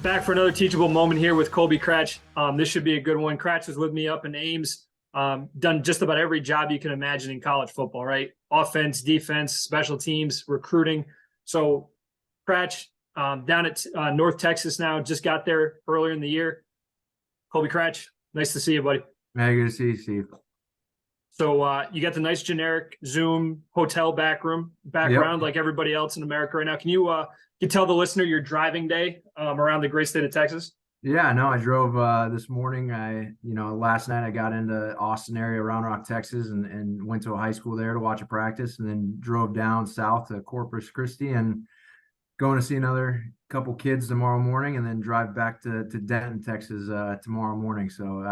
Back for another teachable moment here with Colby Kratch. This should be a good one. Kratch was with me up in Ames, done just about every job you can imagine in college football, right? Offense, defense, special teams, recruiting. So Kratch, down at North Texas now, just got there earlier in the year. Colby Kratch, nice to see you, buddy. Hey, good to see you, Steve. So you got the nice generic Zoom hotel background Yep. like everybody else in America right now. Can you tell the listener your driving day around the great state of Texas? Yeah, no, I drove this morning. Last night I got into Austin area, Round Rock, Texas, and went to a high school there to watch a practice, and then drove down south to Corpus Christi and going to see another couple kids tomorrow morning, and then drive back to Denton, Texas tomorrow morning. So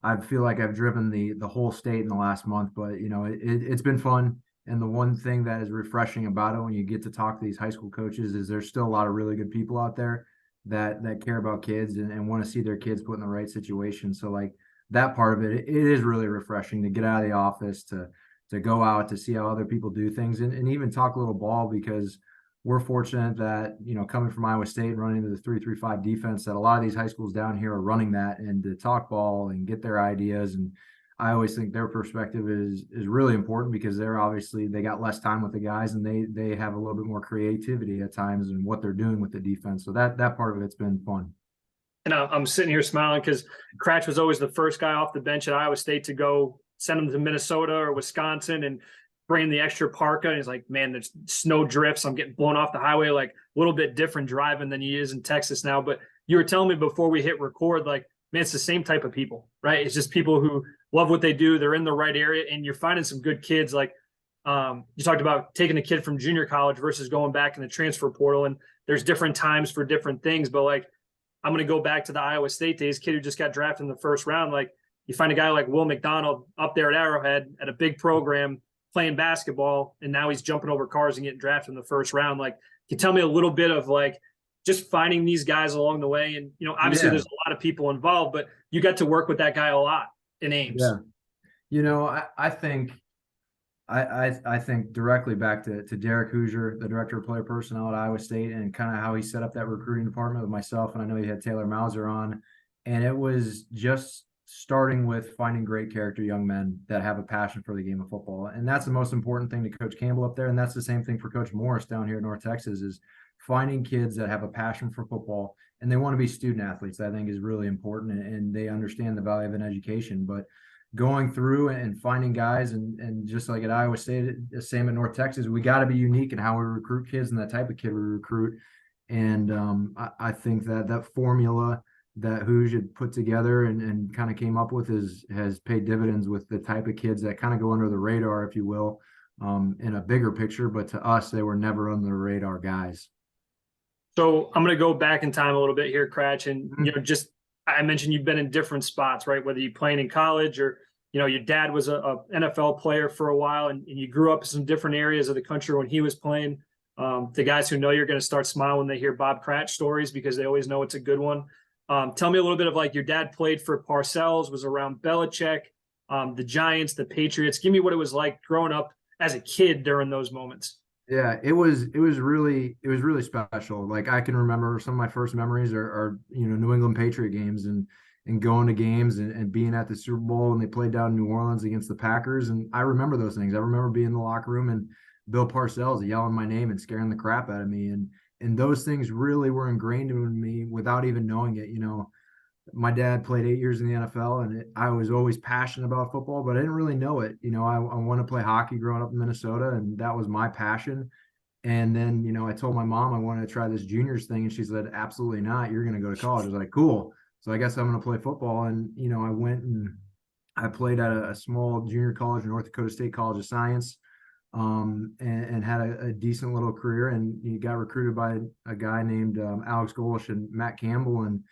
I feel like I've driven the whole state in the last month, but it's been fun. And the one thing that is refreshing about it when you get to talk to these high school coaches is there's still a lot of really good people out there that care about kids and want to see their kids put in the right situation. So like that part of it is really refreshing to get out of the office, to go out, to see how other people do things, and even talk a little ball, because we're fortunate that, coming from Iowa State and running into the 3-3-5 defense, that a lot of these high schools down here are running that, and to talk ball and get their ideas. And I always think their perspective is really important, because they got less time with the guys, and they have a little bit more creativity at times in what they're doing with the defense. So that part of it's been fun. And I'm sitting here smiling because Kratch was always the first guy off the bench at Iowa State to go send him to Minnesota or Wisconsin and bring the extra parka. And he's like, man, there's snow drifts. I'm getting blown off the highway, like a little bit different driving than he is in Texas now. But you were telling me before we hit record, like, man, it's the same type of people, right? It's just people who love what they do. They're in the right area, and you're finding some good kids. Like you talked about taking a kid from junior college versus going back in the transfer portal. And there's different times for different things. But like, I'm going to go back to the Iowa State days, kid who just got drafted in the first round. Like, you find a guy like Will McDonald up there at Arrowhead at a big program playing basketball, and now he's jumping over cars and getting drafted in the first round. Like, can you tell me a little bit of like just finding these guys along the way? And, obviously there's a lot of people involved, but you got to work with that guy a lot in Ames. Yeah. I think directly back to Derek Hauser, the director of player personnel at Iowa State, and kind of how he set up that recruiting department with myself. And I know he had Taylor Mauser on, and it was just starting with finding great character young men that have a passion for the game of football. And that's the most important thing to Coach Campbell up there. And that's the same thing for Coach Morris down here in North Texas, is finding kids that have a passion for football and they want to be student athletes. I think is really important, and they understand the value of an education. But going through and finding guys, and just like at Iowa State, the same at North Texas, we got to be unique in how we recruit kids and the type of kid we recruit. And I think that formula that Hooge had put together and kind of came up with has paid dividends with the type of kids that kind of go under the radar, if you will, in a bigger picture. But to us, they were never under the radar guys. So I'm going to go back in time a little bit here, Kratch, and I mentioned you've been in different spots, right? Whether you're playing in college or, your dad was a NFL player for a while, and you grew up in some different areas of the country when he was playing. The guys who know you're going to start smiling when they hear Bob Kratch stories, because they always know it's a good one. Tell me a little bit of like your dad played for Parcells, was around Belichick, the Giants, the Patriots. Give me what it was like growing up as a kid during those moments. Yeah, it was really special. Like, I can remember some of my first memories are New England Patriot games, and going to games and being at the Super Bowl, and they played down in New Orleans against the Packers. And I remember those things. I remember being in the locker room and Bill Parcells yelling my name and scaring the crap out of me. And those things really were ingrained in me without even knowing it. My dad played 8 years in the NFL, and I was always passionate about football, but I didn't really know it. I wanted to play hockey growing up in Minnesota, and that was my passion. And then, I told my mom I wanted to try this juniors thing, and she said, absolutely not. You're going to go to college. I was like, cool. So I guess I'm going to play football. And, I went and I played at a small junior college, North Dakota State College of Science, and had a decent little career. And you got recruited by a guy named Alex Golish and Matt Campbell, and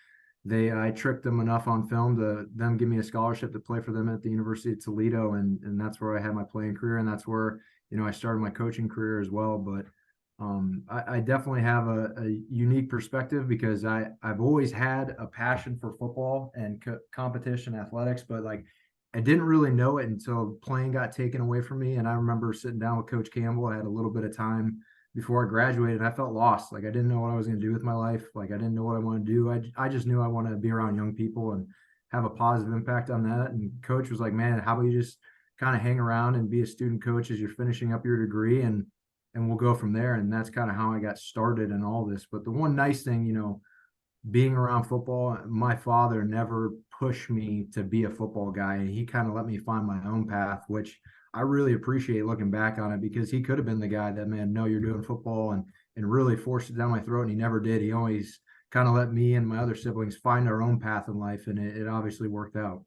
I tricked them enough on film to them give me a scholarship to play for them at the University of Toledo. And that's where I had my playing career. And that's where, I started my coaching career as well. But I definitely have a unique perspective, because I've always had a passion for football and competition athletics, but like, I didn't really know it until playing got taken away from me. And I remember sitting down with Coach Campbell. I had a little bit of time before I graduated. I felt lost. Like I didn't know what I was going to do with my life. Like I didn't know what I want to do. I just knew I want to be around young people and have a positive impact on that. And coach was like, man, how about you just kind of hang around and be a student coach as you're finishing up your degree, and we'll go from there. And that's kind of how I got started in all this. But the one nice thing, being around football, my father never pushed me to be a football guy. He kind of let me find my own path, which I really appreciate looking back on it, because he could have been the guy that, man, no, you're doing football, and really forced it down my throat. And he never did. He always kind of let me and my other siblings find our own path in life. And it obviously worked out.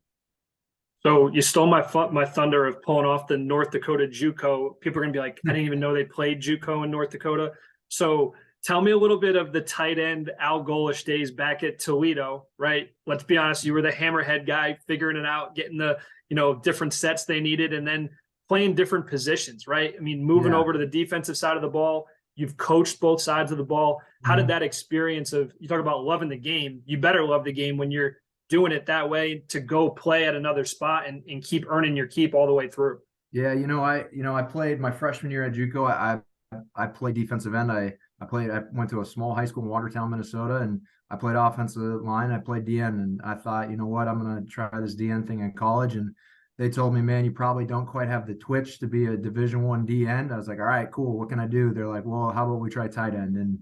So you stole my thunder of pulling off the North Dakota JUCO. People are gonna be like, I didn't even know they played JUCO in North Dakota. So tell me a little bit of the tight end Al Golish days back at Toledo, right? Let's be honest, you were the hammerhead guy, figuring it out, getting the different sets they needed, and then playing different positions, right? I mean, moving over to the defensive side of the ball. You've coached both sides of the ball. How did that experience of, you talk about loving the game, you better love the game when you're doing it that way, to go play at another spot and keep earning your keep all the way through? Yeah, I played my freshman year at JUCO. I played defensive end. I went to a small high school in Watertown, Minnesota, and I played offensive line. I played DN, and I thought, you know what, I'm going to try this DN thing in college. And they told me, man, you probably don't quite have the twitch to be a Division I D end. I was like, all right, cool. What can I do? They're like, well, how about we try tight end? And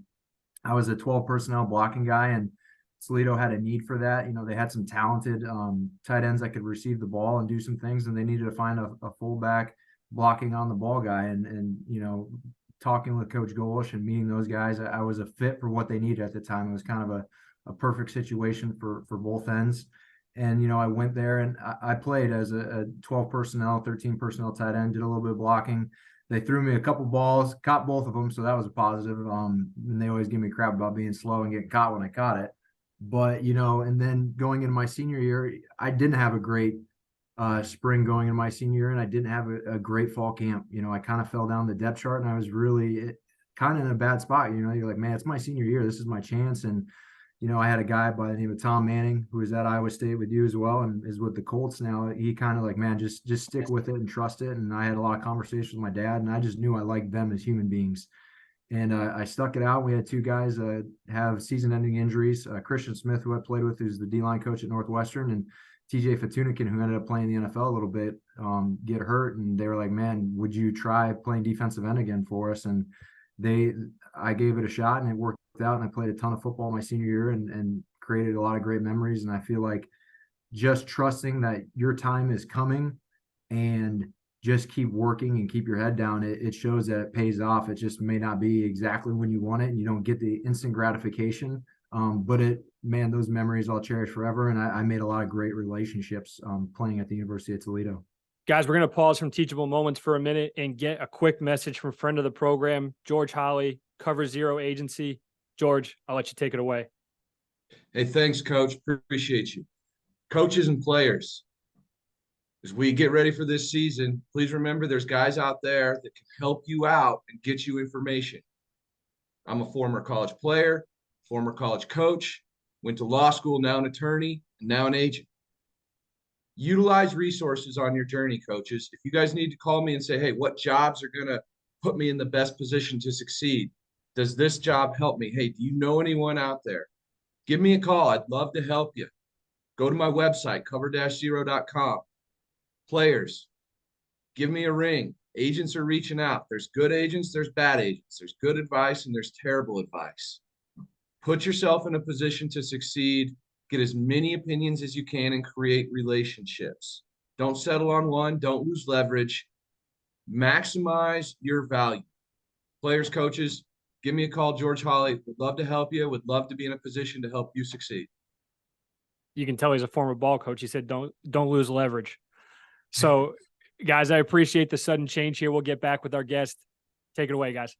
I was a 12 personnel blocking guy, and Toledo had a need for that. They had some talented tight ends that could receive the ball and do some things, and they needed to find a fullback blocking on the ball guy. And talking with Coach Golish and meeting those guys, I was a fit for what they needed at the time. It was kind of a perfect situation for both ends. And, I went there and I played as a 12 personnel, 13 personnel tight end, did a little bit of blocking. They threw me a couple balls, caught both of them. So that was a positive. And they always give me crap about being slow and getting caught when I caught it. But, and then going into my senior year, I didn't have a great spring going into my senior year, and I didn't have a great fall camp. I kind of fell down the depth chart, and I was really kind of in a bad spot. You're like, man, it's my senior year. This is my chance. And, I had a guy by the name of Tom Manning, who was at Iowa State with you as well, and is with the Colts now. He kind of like, man, just stick with it and trust it. And I had a lot of conversations with my dad, and I just knew I liked them as human beings. And I stuck it out. We had two guys have season-ending injuries. Christian Smith, who I played with, who's the D-line coach at Northwestern, and TJ Fatunikin, who ended up playing the NFL a little bit, get hurt. And they were like, man, would you try playing defensive end again for us? And I gave it a shot, and it worked out. And I played a ton of football my senior year and created a lot of great memories. And I feel like just trusting that your time is coming and just keep working and keep your head down, it shows that it pays off. It just may not be exactly when you want it, and you don't get the instant gratification. But those memories I'll cherish forever. And I made a lot of great relationships playing at the University of Toledo. Guys, we're going to pause from Teachable Moments for a minute and get a quick message from friend of the program, George Holly, Cover Zero Agency. George, I'll let you take it away. Hey, thanks, Coach. Appreciate you. Coaches and players, as we get ready for this season, please remember there's guys out there that can help you out and get you information. I'm a former college player, former college coach, went to law school, now an attorney, and now an agent. Utilize resources on your journey, coaches. If you guys need to call me and say, hey, what jobs are going to put me in the best position to succeed? Does this job help me? Hey, do you know anyone out there? Give me a call. I'd love to help you. Go to my website, cover-zero.com. Players, give me a ring. Agents are reaching out. There's good agents, there's bad agents. There's good advice and there's terrible advice. Put yourself in a position to succeed. Get as many opinions as you can and create relationships. Don't settle on one. Don't lose leverage. Maximize your value. Players, coaches, give me a call, George Holly. Would love to help you. Would love to be in a position to help you succeed. You can tell he's a former ball coach. He said, don't lose leverage. So, guys, I appreciate the sudden change here. We'll get back with our guest. Take it away, guys.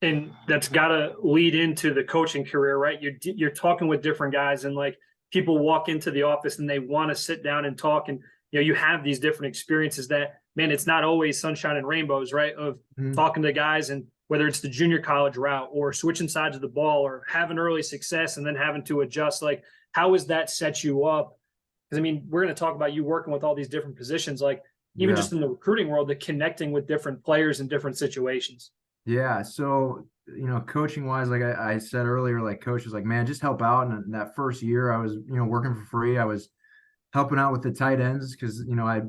And that's got to lead into the coaching career, right? You're talking with different guys, and like people walk into the office and they want to sit down and talk, and you have these different experiences that, man, it's not always sunshine and rainbows, right? Of talking to guys, and whether it's the junior college route or switching sides of the ball or having early success and then having to adjust, like how has that set you up? Because I mean, we're going to talk about you working with all these different positions, like even just in the recruiting world, the connecting with different players in different situations. Yeah. So, coaching wise, like I said earlier, like coach was like, man, just help out. And that first year I was, working for free. I was helping out with the tight ends because, I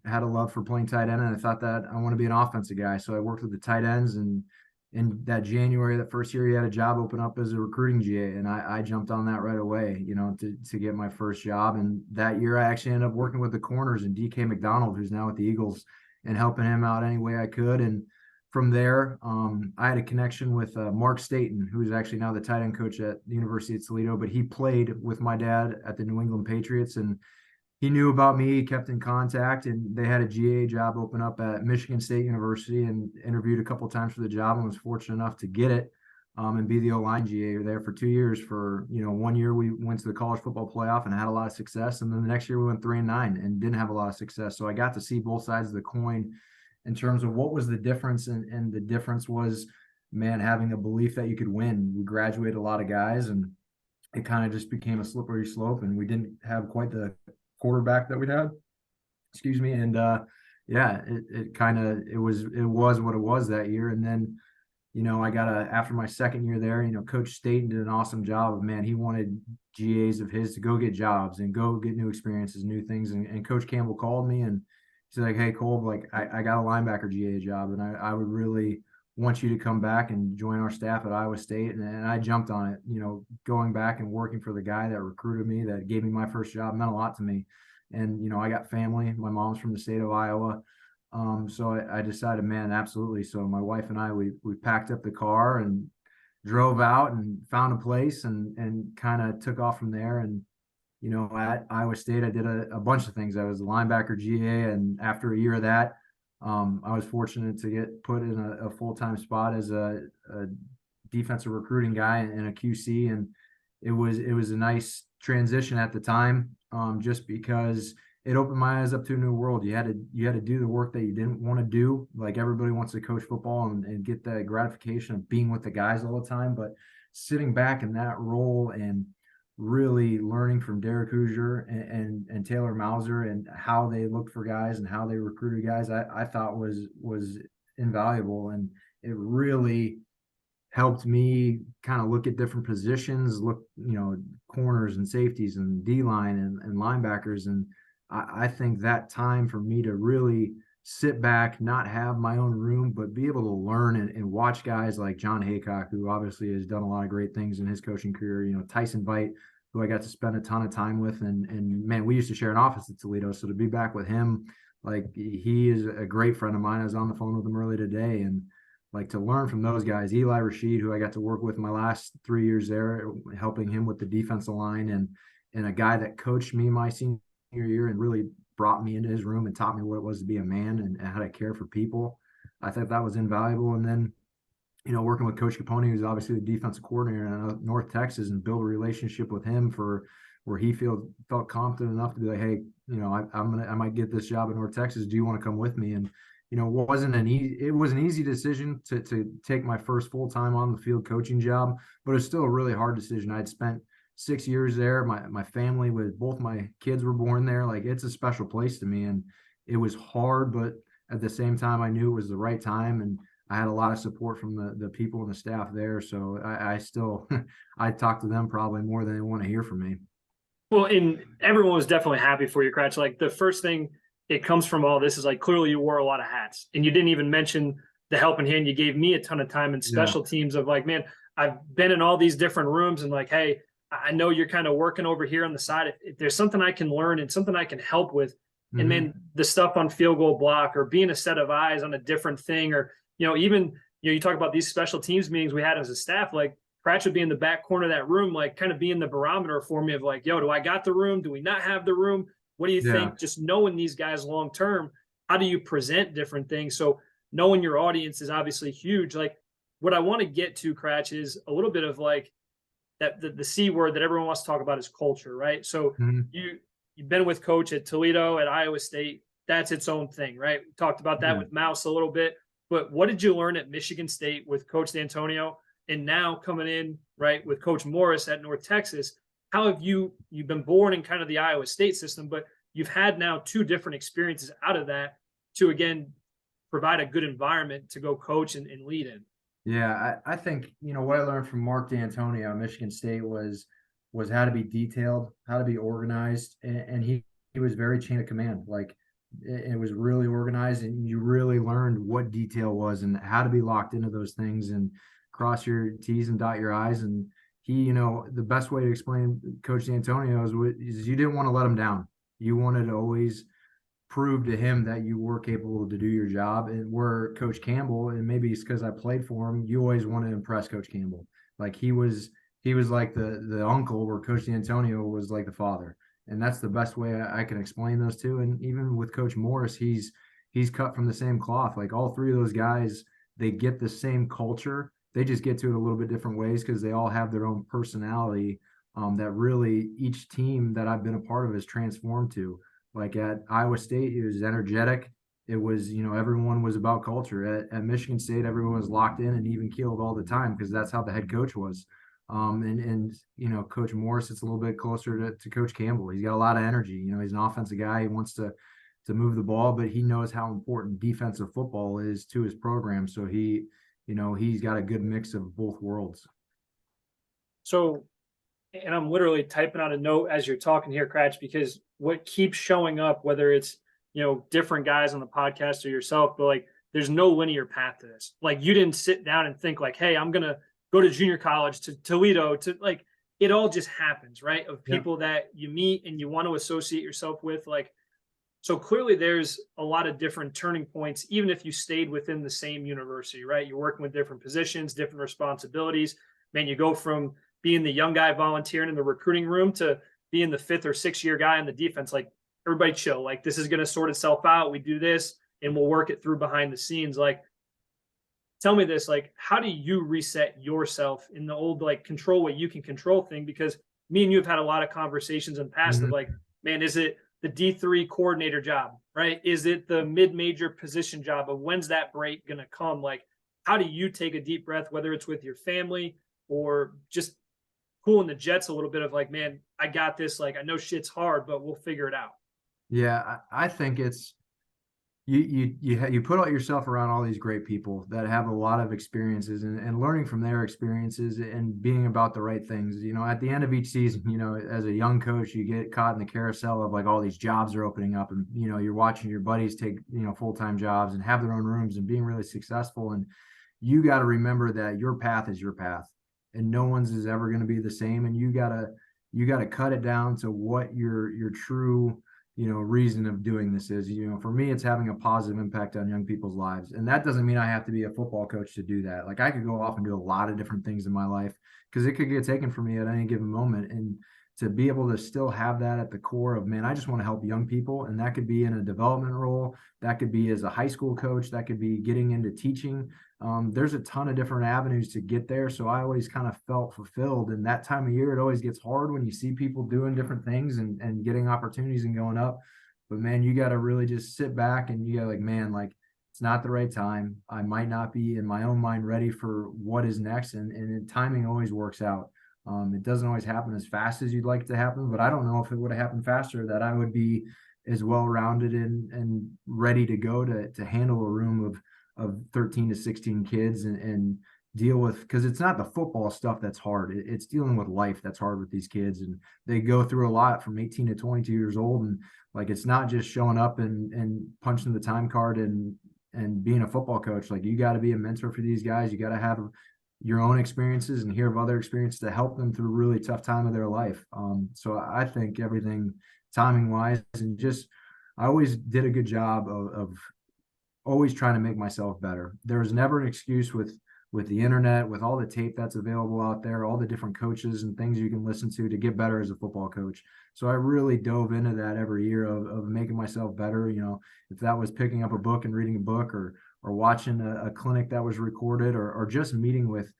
had a love for playing tight end and I thought that I want to be an offensive guy. So I worked with the tight ends, and in that January, that first year, he had a job open up as a recruiting GA. And I jumped on that right away, to get my first job. And that year I actually ended up working with the corners and DK McDonald, who's now with the Eagles, and helping him out any way I could. And from there, I had a connection with Mark Staten, who's actually now the tight end coach at the University of Toledo, but he played with my dad at the New England Patriots, and he knew about me, kept in contact, and they had a GA job open up at Michigan State University, and interviewed a couple of times for the job and was fortunate enough to get it, and be the O-line GA there for 2 years. For, 1 year we went to the college football playoff and had a lot of success. And then the next year we went 3-9 and didn't have a lot of success. So I got to see both sides of the coin in terms of what was the difference. And the difference was, man, having a belief that you could win. We graduated a lot of guys, and it kind of just became a slippery slope, and we didn't have quite the quarterback that we had. Excuse me. And yeah, it was what it was that year. And then, I got after my second year there, Coach Staten did an awesome job of, man, he wanted GAs of his to go get jobs and go get new experiences, new things. And Coach Campbell called me and he's like, hey, Cole, like I got a linebacker GA job, and I would really want you to come back and join our staff at Iowa State. And I jumped on it, going back and working for the guy that recruited me, that gave me my first job, meant a lot to me. And, I got family. My mom's from the state of Iowa. So I decided, man, absolutely. So my wife and I, we packed up the car and drove out and found a place, and kind of took off from there. And, at Iowa State, I did a bunch of things. I was a linebacker GA. And after a year of that, I was fortunate to get put in a full-time spot as a defensive recruiting guy and a QC. And it was a nice transition at the time, just because it opened my eyes up to a new world. You had to do the work that you didn't want to do. Like, everybody wants to coach football and get the gratification of being with the guys all the time, but sitting back in that role and really learning from Derek Hauser and Taylor Hauser and how they looked for guys and how they recruited guys, I thought was invaluable. And it really helped me kind of look at different positions, corners and safeties and D-line and linebackers. And I think that time for me to really sit back, not have my own room, but be able to learn and watch guys like John Haycock, who obviously has done a lot of great things in his coaching career, Tyson Veit, who I got to spend a ton of time with. And man, we used to share an office at Toledo. So to be back with him, like, he is a great friend of mine. I was on the phone with him early today, and like, to learn from those guys, Eli Rashid, who I got to work with my last 3 years there, helping him with the defensive line, and a guy that coached me my senior year and really brought me into his room and taught me what it was to be a man and how to care for people. I thought that was invaluable. And then, working with Coach Capone, who's obviously the defensive coordinator in North Texas, and build a relationship with him for where he felt confident enough to be like, hey, I might get this job in North Texas. Do you want to come with me? And, it was an easy decision to take my first full-time on the field coaching job, but it was still a really hard decision. I'd spent 6 years there. My family, with both my kids, were born there. Like, it's a special place to me, and it was hard, but at the same time, I knew it was the right time, and I had a lot of support from the people and the staff there. So I still, I talk to them probably more than they want to hear from me. Well, and everyone was definitely happy for you, Kratch. Like, the first thing it comes from all this is, like, clearly you wore a lot of hats, and you didn't even mention the helping hand. You gave me a ton of time in special teams of, like, man, I've been in all these different rooms, and like, hey, I know you're kind of working over here on the side. If there's something I can learn and something I can help with, and then the stuff on field goal block, or being a set of eyes on a different thing, or, even, you talk about these special teams meetings we had as a staff, like, Kratch would be in the back corner of that room, like, kind of being the barometer for me of, like, yo, do I got the room? Do we not have the room? What do you think? Just knowing these guys long term, how do you present different things? So knowing your audience is obviously huge. Like, what I want to get to, Kratch, is a little bit of, like, that the C word that everyone wants to talk about is culture, right? So you've been with Coach at Toledo, at Iowa State. That's its own thing, right? We talked about that with Mouse a little bit. But what did you learn at Michigan State with Coach D'Antonio, and now coming in, right, with Coach Morris at North Texas? How have you've been born in kind of the Iowa State system, but you've had now 2 different experiences out of that to, again, provide a good environment to go coach and lead in? Yeah, I think, what I learned from Mark D'Antonio at Michigan State was how to be detailed, how to be organized, and he was very chain of command. Like it was really organized, and you really learned what detail was and how to be locked into those things and cross your T's and dot your I's. And he, the best way to explain Coach D'Antonio is you didn't want to let him down. You wanted to always prove to him that you were capable to do your job. And where Coach Campbell, and maybe it's because I played for him, you always want to impress Coach Campbell. Like he was like the uncle, where Coach D'Antonio was like the father. And that's the best way I can explain those two. And even with Coach Morris, he's cut from the same cloth. Like all three of those guys, they get the same culture. They just get to it a little bit different ways because they all have their own personality, that really each team that I've been a part of has transformed to. Like at Iowa State, it was energetic. It was, everyone was about culture. At Michigan State, everyone was locked in and even keeled all the time because that's how the head coach was. And Coach Morris, it's a little bit closer to Coach Campbell. He's got a lot of energy. He's an offensive guy. He wants to move the ball, but he knows how important defensive football is to his program. So he's got a good mix of both worlds. So, and I'm literally typing out a note as you're talking here, Kratch, because what keeps showing up, whether it's, different guys on the podcast or yourself, but like, there's no linear path to this. Like you didn't sit down and think like, hey, I'm going to go to junior college to Toledo to like, it all just happens, right? Of people that you meet and you want to associate yourself with. Like, so clearly there's a lot of different turning points, even if you stayed within the same university, right? You're working with different positions, different responsibilities. Man, you go from being the young guy volunteering in the recruiting room to being the 5th or 6th year guy in the defense. Like everybody chill, like this is going to sort itself out. We do this and we'll work it through behind the scenes. Like, tell me this, like, how do you reset yourself in the old, like control what you can control thing? Because me and you have had a lot of conversations in the past of like, man, is it the D3 coordinator job, right? Is it the mid-major position job? Of when's that break going to come? Like, how do you take a deep breath, whether it's with your family or just cooling the jets a little bit of like, man, I got this. Like, I know shit's hard, but we'll figure it out. Yeah, I think it's you put out yourself around all these great people that have a lot of experiences and learning from their experiences and being about the right things. At the end of each season, as a young coach, you get caught in the carousel of like all these jobs are opening up and, you're watching your buddies take, full-time jobs and have their own rooms and being really successful. And you got to remember that your path is your path and no one's is ever going to be the same. And you got to cut it down to what your true reason of doing this is. For me, it's having a positive impact on young people's lives. And that doesn't mean I have to be a football coach to do that. Like I could go off and do a lot of different things in my life because it could get taken from me at any given moment. And to be able to still have that at the core of, man, I just want to help young people. And that could be in a development role. That could be as a high school coach. That could be getting into teaching. There's a ton of different avenues to get there. So I always kind of felt fulfilled. And that time of year, it always gets hard when you see people doing different things and getting opportunities and going up. But man, you got to really just sit back and you got like, man, like it's not the right time. I might not be in my own mind ready for what is next. And timing always works out. It doesn't always happen as fast as you'd like it to happen, but I don't know if it would have happened faster that I would be as well-rounded and ready to go to handle a room of 13 to 16 kids and deal with, because it's not the football stuff that's hard. It's dealing with life that's hard with these kids. And they go through a lot from 18 to 22 years old. And like, it's not just showing up and punching the time card and being a football coach. Like you got to be a mentor for these guys. You got to have your own experiences and hear of other experiences to help them through a really tough time of their life. So I think everything timing wise and just, I always did a good job of always trying to make myself better. There was never an excuse with the internet, with all the tape that's available out there, all the different coaches and things you can listen to get better as a football coach. So I really dove into that every year of making myself better. If that was picking up a book and reading a book or watching a clinic that was recorded or just meeting with,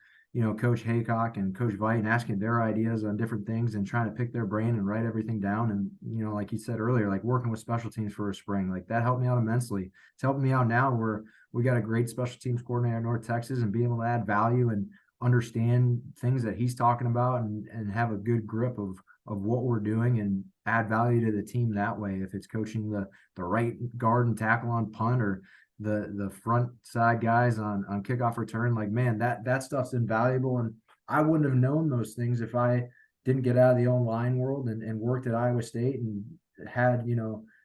Coach Haycock and Coach Veit and asking their ideas on different things and trying to pick their brain and write everything down. And, like you said earlier, like working with special teams for a spring, like that helped me out immensely. It's helping me out now where we got a great special teams coordinator in North Texas and being able to add value and understand things that he's talking about and have a good grip of what we're doing and add value to the team that way. If it's coaching the right guard and tackle on punt or the front side guys on kickoff return. Like, man, that stuff's invaluable. And I wouldn't have known those things if I didn't get out of the online world and worked at Iowa State and had,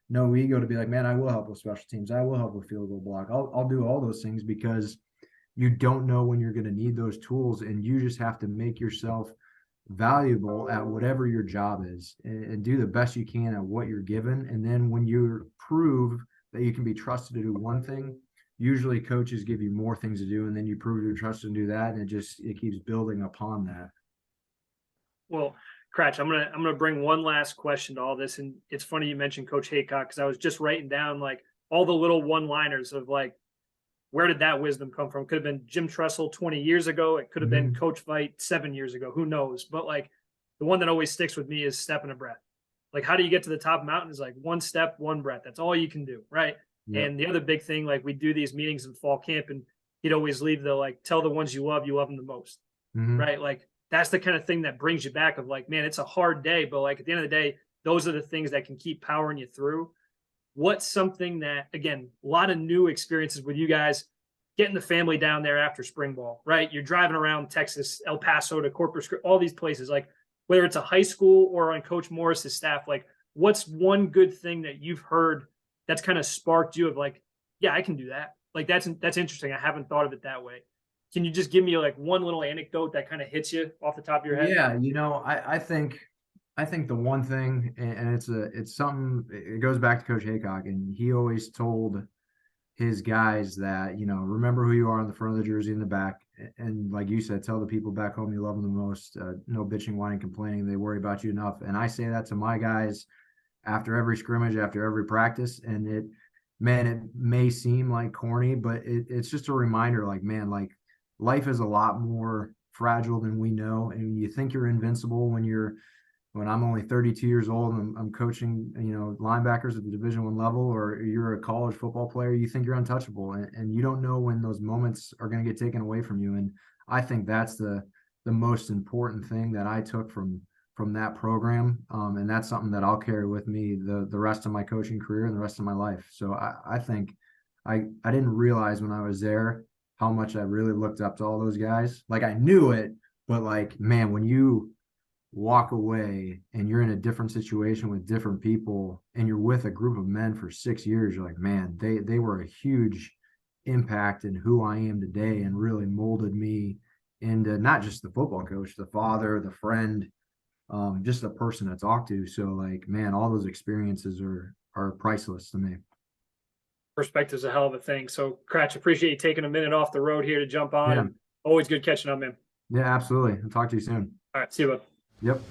no ego to be like, man, I will help with special teams. I will help with field goal block. I'll do all those things, because you don't know when you're going to need those tools, and you just have to make yourself valuable at whatever your job is, and do the best you can at what you're given. And then when you prove that you can be trusted to do one thing, usually coaches give you more things to do, and then you prove you're trusted to do that, and it keeps building upon that. Well, Kratch, I'm gonna bring one last question to all this, and it's funny you mentioned Coach Haycock, because I was just writing down like all the little one-liners of like, where did that wisdom come from? Could have been Jim Tressel 20 years ago. It could have been Coach Veit 7 years ago. Who knows? But like, the one that always sticks with me is step and a breath. Like, how do you get to the top mountain? Is like one step, one breath. That's all you can do, right? Yep. And the other big thing, like, we do these meetings in fall camp, and he'd always leave the like, tell the ones you love them the most, right? Like, that's the kind of thing that brings you back of like, man, it's a hard day, but like at the end of the day, those are the things that can keep powering you through. What's something that, again, a lot of new experiences with you guys, getting the family down there after spring ball, right? You're driving around Texas, El Paso to Corpus Christi, all these places, like whether it's a high school or on Coach Morris's staff, like what's one good thing that you've heard that's kind of sparked you of like, yeah, I can do that. Like, that's interesting. I haven't thought of it that way. Can you just give me like one little anecdote that kind of hits you off the top of your head? Yeah, I think the one thing, and it's something, it goes back to Coach Haycock, and he always told his guys that, remember who you are on the front of the jersey and the back. And like you said, tell the people back home you love them the most. No bitching, whining, complaining. They worry about you enough. And I say that to my guys after every scrimmage, after every practice. And it may seem like corny, but it's just a reminder, like, man, like, life is a lot more fragile than we know. And you think you're invincible when I'm only 32 years old and I'm coaching, linebackers at the Division I level, or you're a college football player, you think you're untouchable, and you don't know when those moments are going to get taken away from you. And I think that's the most important thing that I took from that program. And that's something that I'll carry with me the rest of my coaching career and the rest of my life. So I think I didn't realize when I was there how much I really looked up to all those guys. Like, I knew it, but like, man, when you walk away and you're in a different situation with different people, and you're with a group of men for 6 years, you're like, man, they were a huge impact in who I am today, and really molded me into not just the football coach, the father, the friend, just the person to talk to. So like, man, all those experiences are priceless to me. Perspective is a hell of a thing. So, Kratch, appreciate you taking a minute off the road here to jump on. Yeah. And always good catching up, man. Yeah, absolutely. I'll talk to you soon. All right. See you, bud. Yep.